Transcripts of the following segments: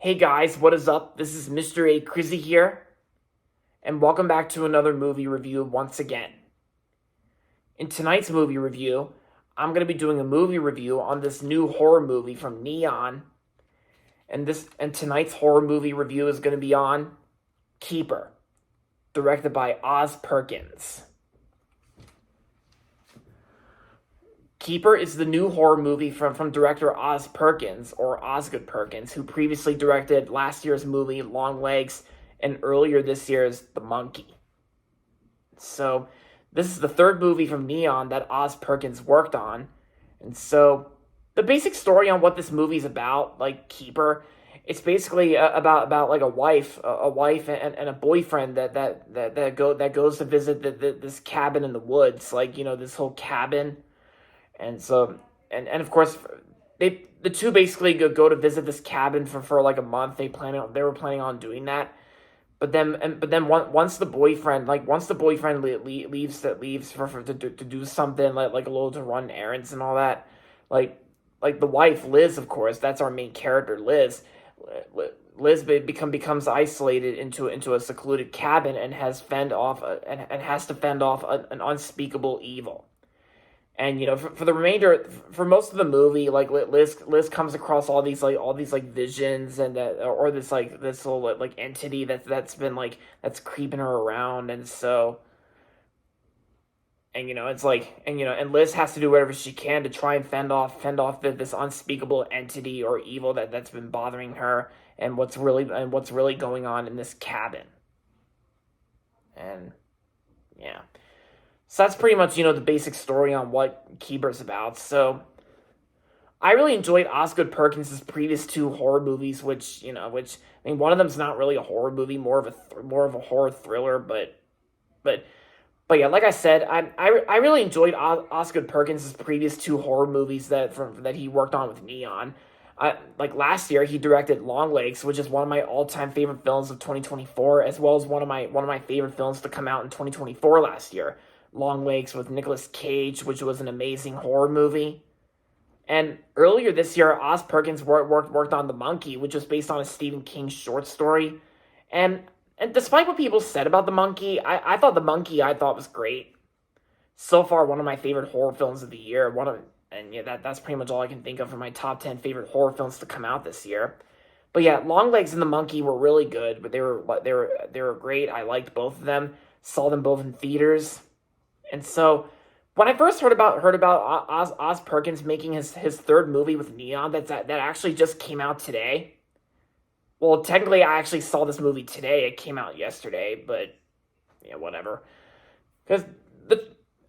Hey guys, what is up? This is Mr. A. Crizzy here, and welcome back to another movie review once again. In tonight's movie review, I'm going to be doing a movie review on this new horror movie from Neon, and tonight's horror movie review is going to be on Keeper, directed by Oz Perkins. Keeper is the new horror movie from director Oz Perkins, or Osgood Perkins, who previously directed last year's movie Longlegs and earlier this year's The Monkey. So, this is the third movie from Neon that Oz Perkins worked on. And so, the basic story on what this movie's about, like Keeper, it's basically about like a wife and a boyfriend that goes to visit this cabin in the woods, like this whole cabin. And so, and of course, the two basically go to visit this cabin for like a month. They were planning on doing that, but then once the boyfriend leaves for to do something like a little to run errands and all that, like the wife Liz, of course, that's our main character Liz. Liz becomes isolated into a secluded cabin and has to fend off an unspeakable evil. And for the remainder, for most of the movie, like Liz comes across all these visions and this little like entity that's creeping her around, and so and Liz has to do whatever she can to try and fend off this unspeakable entity or evil that's been bothering her, and what's really going on in this cabin. And yeah. So that's pretty much, the basic story on what Keeper's about. So I really enjoyed Osgood Perkins' previous two horror movies, which one of them's not really a horror movie, more of a horror thriller, but yeah, like I said, I really enjoyed Osgood Perkins' previous two horror movies that he worked on with Neon. Like last year, he directed Longlegs, which is one of my all-time favorite films of 2024, as well as one of my favorite films to come out in 2024 last year. Longlegs with Nicolas Cage, which was an amazing horror movie. And earlier this year, Oz Perkins worked on The Monkey, which was based on a Stephen King short story. And despite what people said about The Monkey, I thought The Monkey was great. So far, one of my favorite horror films of the year. That's pretty much all I can think of for my top 10 favorite horror films to come out this year. But yeah, Longlegs and The Monkey were really good, but they were great. I liked both of them. Saw them both in theaters. And so, when I first heard about Oz Perkins making his third movie with Neon, that actually just came out today. Well, technically, I actually saw this movie today. It came out yesterday, but yeah, whatever. Because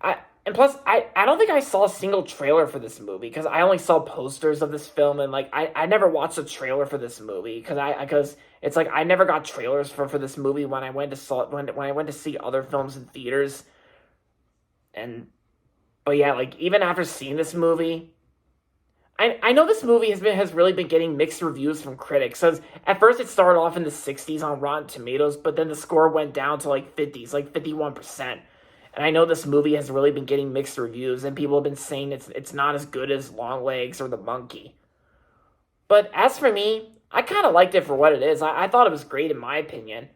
I don't think I saw a single trailer for this movie, because I only saw posters of this film, and I never watched a trailer for this movie because it's like I never got trailers for this movie when I went to see other films in theaters. But yeah, like even after seeing this movie, I know this movie has really been getting mixed reviews from critics. So at first it started off in the 60s on Rotten Tomatoes, but then the score went down to like 50s, like 51%. And I know this movie has really been getting mixed reviews, and people have been saying it's not as good as Longlegs or The Monkey. But as for me, I kind of liked it for what it is. I thought it was great in my opinion.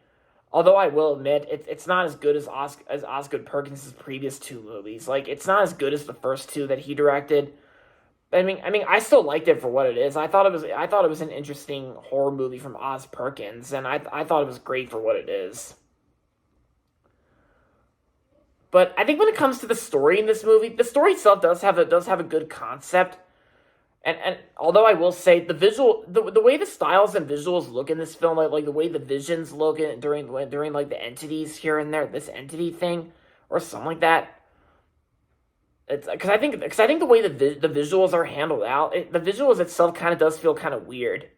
Although I will admit, it's not as good as Osgood Perkins' previous two movies. Like, it's not as good as the first two that he directed. I still liked it for what it is. I thought it was an interesting horror movie from Oz Perkins, and I thought it was great for what it is. But I think when it comes to the story in this movie, the story itself does have a good concept. And although I will say the way the styles and visuals look in this film, like the way the visions look during like the entities here and there, this entity thing or something like that, it's because I think the way the visuals are handled out, the visuals itself kind of does feel kind of weird.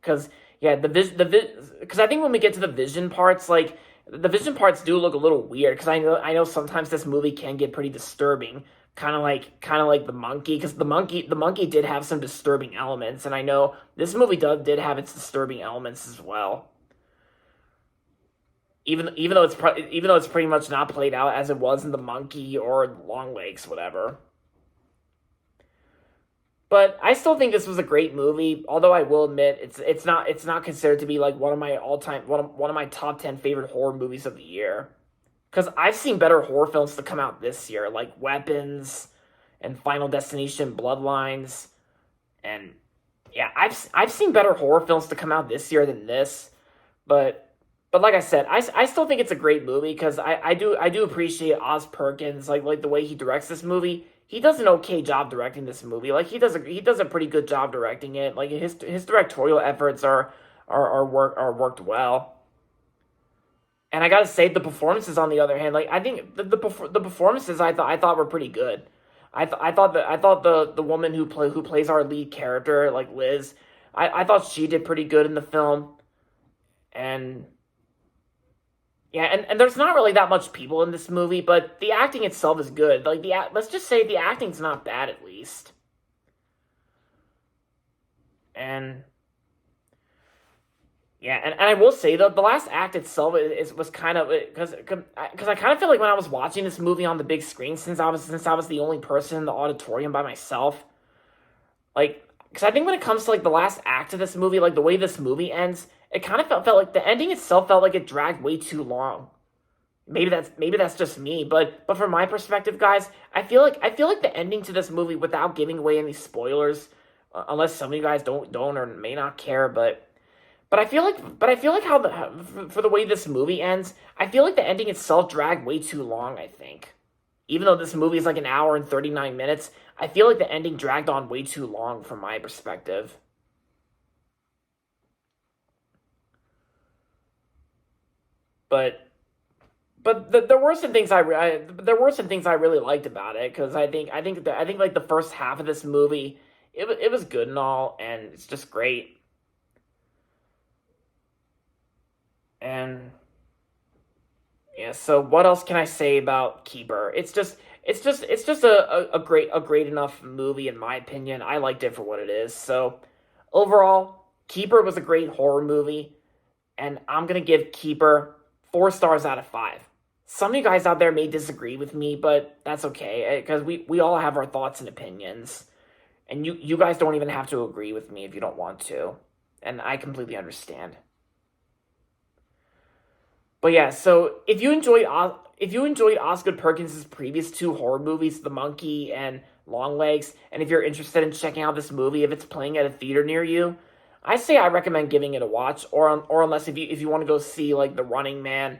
Because yeah, because I think when we get to the vision parts, like the vision parts do look a little weird. Because I know sometimes this movie can get pretty disturbing. Kind of like The Monkey, because the monkey did have some disturbing elements, and I know this movie did have its disturbing elements as well. Even though it's pretty much not played out as it was in The Monkey or Longlegs, whatever. But I still think this was a great movie. Although I will admit it's not considered to be like one of my all time one of my top 10 favorite horror movies of the year. Because I've seen better horror films to come out this year, like Weapons and Final Destination Bloodlines, and yeah, I've seen better horror films to come out this year than this. But like I said, I still think it's a great movie because I do appreciate Oz Perkins, like the way he directs this movie. He does an okay job directing this movie. Like he does a pretty good job directing it. Like his directorial efforts are worked well. And I gotta say, the performances, on the other hand, like I think the performances I thought were pretty good. I thought the woman who plays our lead character, like Liz, I thought she did pretty good in the film. And yeah, and there's not really that much people in this movie, but the acting itself is good. Like let's just say the acting's not bad, at least. And yeah, and I will say, the last act itself was kind of, because I kind of feel like when I was watching this movie on the big screen, since I was the only person in the auditorium by myself, like, because I think when it comes to like the last act of this movie, like the way this movie ends, it kind of felt like the ending itself felt like it dragged way too long. Maybe that's just me, but from my perspective, guys, I feel like the ending to this movie, without giving away any spoilers, unless some of you guys don't or may not care, but I feel like for the way this movie ends, I feel like the ending itself dragged way too long, I think. Even though this movie is like an hour and 39 minutes, I feel like the ending dragged on way too long from my perspective. But there were some things there were some things I really liked about it, because I think like the first half of this movie, it was good and all, and it's just great. And yeah, so what else can I say about Keeper? It's just a great enough movie, in my opinion. I liked it for what it is. So overall, Keeper was a great horror movie, and I'm gonna give Keeper 4 stars out of 5. Some of you guys out there may disagree with me, but that's okay, because we all have our thoughts and opinions, and you guys don't even have to agree with me if you don't want to, and I completely understand. But yeah, so if you enjoyed Oscar Perkins' previous two horror movies, The Monkey and Longlegs, and if you're interested in checking out this movie if it's playing at a theater near you, I recommend giving it a watch. Or unless if you want to go see like The Running Man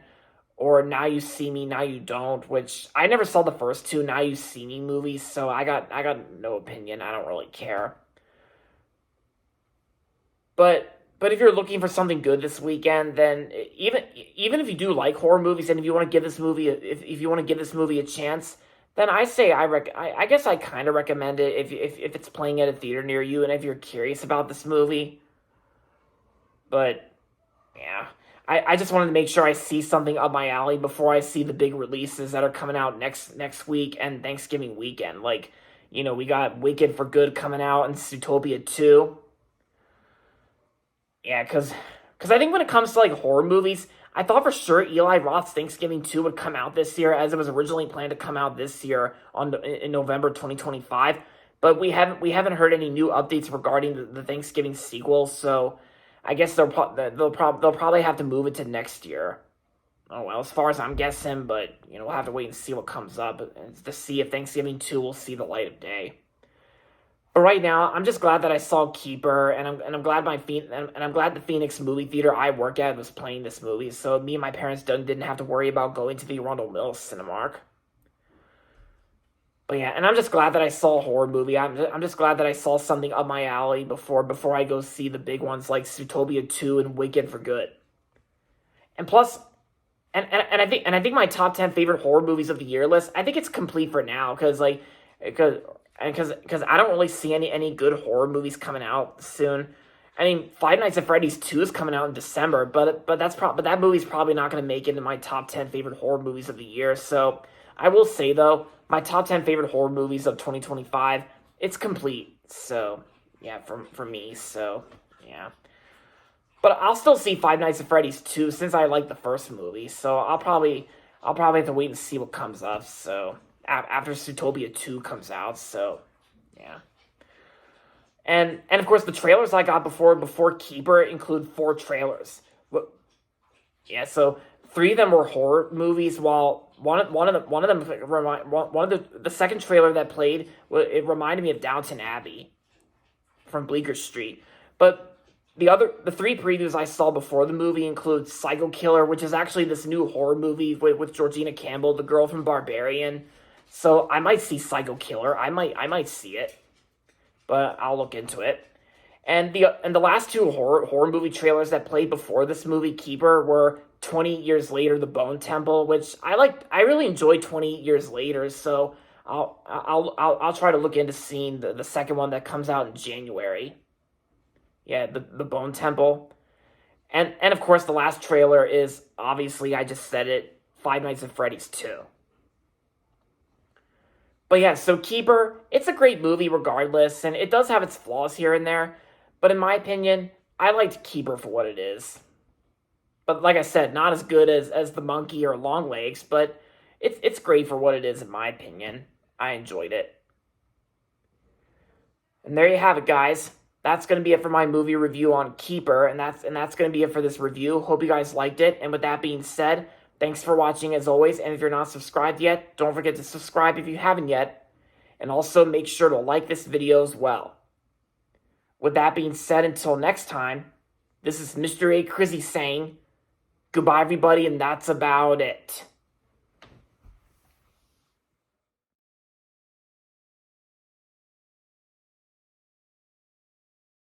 or Now You See Me, Now You Don't, which I never saw the first two Now You See Me movies, so I got no opinion. I don't really care. But if you're looking for something good this weekend, then even if you do like horror movies, and if you want to give this movie if you want to give this movie a chance, then I guess I kind of recommend it if it's playing at a theater near you, and if you're curious about this movie. But yeah, I just wanted to make sure I see something up my alley before I see the big releases that are coming out next week and Thanksgiving weekend. Like, we got Wicked for Good coming out and Zootopia 2. Yeah, because I think when it comes to like horror movies, I thought for sure Eli Roth's Thanksgiving 2 would come out this year, as it was originally planned to come out this year in November 2025. But we haven't heard any new updates regarding the Thanksgiving sequel, so I guess they'll probably have to move it to next year. Oh well, as far as I'm guessing, but we'll have to wait and see what comes up, to see if Thanksgiving 2 will see the light of day. But right now, I'm just glad that I saw Keeper, and I'm glad I'm glad the Phoenix movie theater I work at was playing this movie, so me and my parents didn't have to worry about going to the Arundel Mills Cinemark. But yeah, and I'm just glad that I saw a horror movie. I'm just glad that I saw something up my alley before I go see the big ones like Zootopia 2 and Wicked for Good. And plus, and I think my top 10 favorite horror movies of the year list, I think it's complete for now, because because I don't really see any good horror movies coming out soon. I mean, Five Nights at Freddy's 2 is coming out in December, but that movie's probably not going to make it into my top 10 favorite horror movies of the year. So I will say though, my top 10 favorite horror movies of 2025, it's complete. So yeah, for me. So yeah, but I'll still see Five Nights at Freddy's 2 since I like the first movie. So I'll probably have to wait and see what comes up. So after Zootopia 2 comes out. So yeah. And of course, the trailers I got before Keeper include 4 trailers. Yeah, so 3 of them were horror movies, while one of them one of the second trailer that played, it reminded me of Downton Abbey from Bleecker Street. But the 3 previews I saw before the movie include Psycho Killer, which is actually this new horror movie with Georgina Campbell, the girl from Barbarian. So I might see Psycho Killer. I might see it, but I'll look into it. And the last 2 horror movie trailers that played before this movie, Keeper, were 20 Years Later, The Bone Temple, which I liked. I really enjoyed 20 Years Later, so I'll try to look into seeing the second one that comes out in January. Yeah, the Bone Temple. And of course the last trailer is, obviously I just said it, Five Nights at Freddy's 2. But yeah, so Keeper, it's a great movie regardless, and it does have its flaws here and there, but in my opinion, I liked Keeper for what it is. But like I said, not as good as The Monkey or Longlegs, but it's great for what it is in my opinion. I enjoyed it. And there you have it, guys. That's going to be it for my movie review on Keeper, and that's going to be it for this review. Hope you guys liked it, and with that being said, thanks for watching as always, and if you're not subscribed yet, don't forget to subscribe if you haven't yet, and also make sure to like this video as well. With that being said, until next time, this is Mr. A. Crizzy saying, goodbye everybody, and that's about it.